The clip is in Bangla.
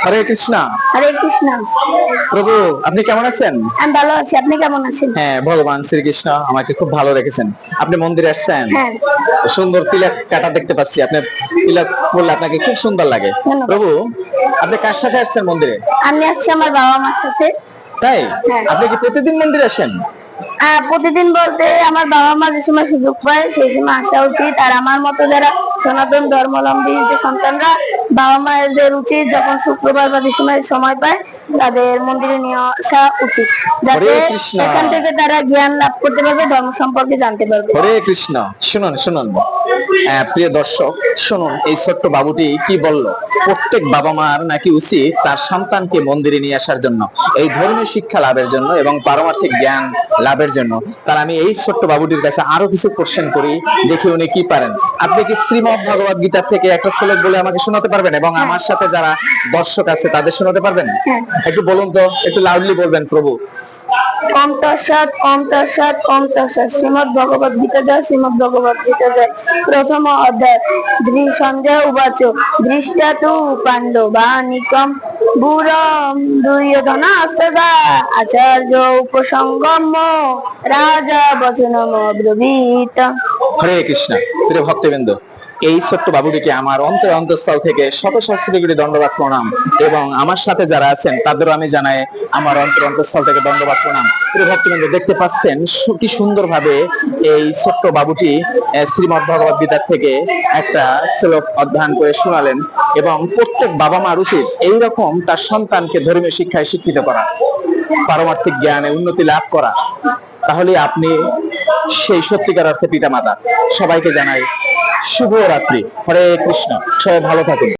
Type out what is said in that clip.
হরে কৃষ্ণ। হরে কৃষ্ণ। প্রভু, আপনি কেমন আছেন? আমি ভালো আছি, আপনি কেমন আছেন? হ্যাঁ, ভগবান শ্রীকৃষ্ণ আমাকে খুব ভালো রেখেছেন। আপনি মন্দিরে আসছেন? হ্যাঁ। সুন্দর তিলক কাটা দেখতে পাচ্ছি, আপনি তিলক পরলে আপনাকে খুব সুন্দর লাগে। ধন্যবাদ। প্রভু, আপনি কার সাথে আসছেন মন্দিরে? আমি আসছি আমার বাবা মার সাথে। তাই? হ্যাঁ। আপনি কি প্রতিদিন মন্দিরে আসেন? প্রতিদিন বলতে আমার বাবা মা যে সময় সুযোগ পায় সেই সময় আসা উচিত। আর আমার মতো যারা সনাতন ধর্মাবলম্বী যে সন্তানরা, বাবা মায়েদের উচিত যখন শুক্রবার বা যে সময় সময় পায় তাদের মন্দিরে নিয়ে আসা উচিত, যাতে হরে কৃষ্ণ। এখান থেকে তারা জ্ঞান লাভ করতে পারবে, ধর্ম সম্পর্কে জানতে পারবে। হরে কৃষ্ণ। শুনুন শুনুন, প্রিয় দর্শক শুনুন, এই ছোট্ট বাবুটি কি বলল। প্রত্যেক বাবা মার নাকি উচিত তার সন্তানকে মন্দিরে নিয়ে আসার জন্য, এই ধর্মীয় শিক্ষা লাভের জন্য এবং পারমার্থিক জ্ঞান লাভের জন্য। তার আমি এই ছোট্ট বাবুটির কাছে আরো কিছু কোশ্চেন করি, দেখি উনি কি পারেন। আপনি কি শ্রীমদ্ ভগবত গীতা থেকে একটা শ্লোক বলে আমাকে শোনাতে পারবেন এবং আমার সাথে যারা দর্শক আছে তাদের শোনাতে পারবেন? একটু বলুন তো, একটু লাউডলি বলবেন প্রভু। ওম তৎসৎ ওম তৎসৎ ওম তৎসৎ। শ্রীমদ্ ভগবত গীতা জয়, শ্রীমদ্ ভগবত গীতা জয়। প্রথম অধ্যায়। সঞ্জয় উবাচ দৃষ্টা তু পাণ্ডবানিকম বুরম দুর্যোধনাস্তদা আচার্য উপসঙ্গম রাজা বচনম ব্রবীত। হরে কৃষ্ণ। প্রিয় ভক্তবৃন্দ, এই ছোট্ট বাবুটিকে আমার অন্তঃস্থল থেকে শত সহস্র কোটি দণ্ডবাদ প্রণাম, এবং আমার সাথে যারা আছেন তাদেরও আমি জানাই আমার অন্তঃস্থল থেকে দণ্ডবাদ প্রণাম। প্রিয় ভক্তবৃন্দ, দেখতে পাচ্ছেন কি সুন্দর ভাবে এই ছোট্ট বাবুটি শ্রীমদ্ ভগবত গীতার থেকে একটা শ্লোক অধ্যয়ন করে শোনালেন, এবং প্রত্যেক বাবা মার উচিত এইরকম তার সন্তানকে ধর্মীয় শিক্ষায় শিক্ষিত করা, পারমার্থিক জ্ঞানে উন্নতি লাভ করা। তাহলে আপনি সেই সত্যিকার অর্থে পিতা মাতা। সবাইকে জানাই শুভ রাত্রি। হরে কৃষ্ণ। সবাই ভালো থাকুন।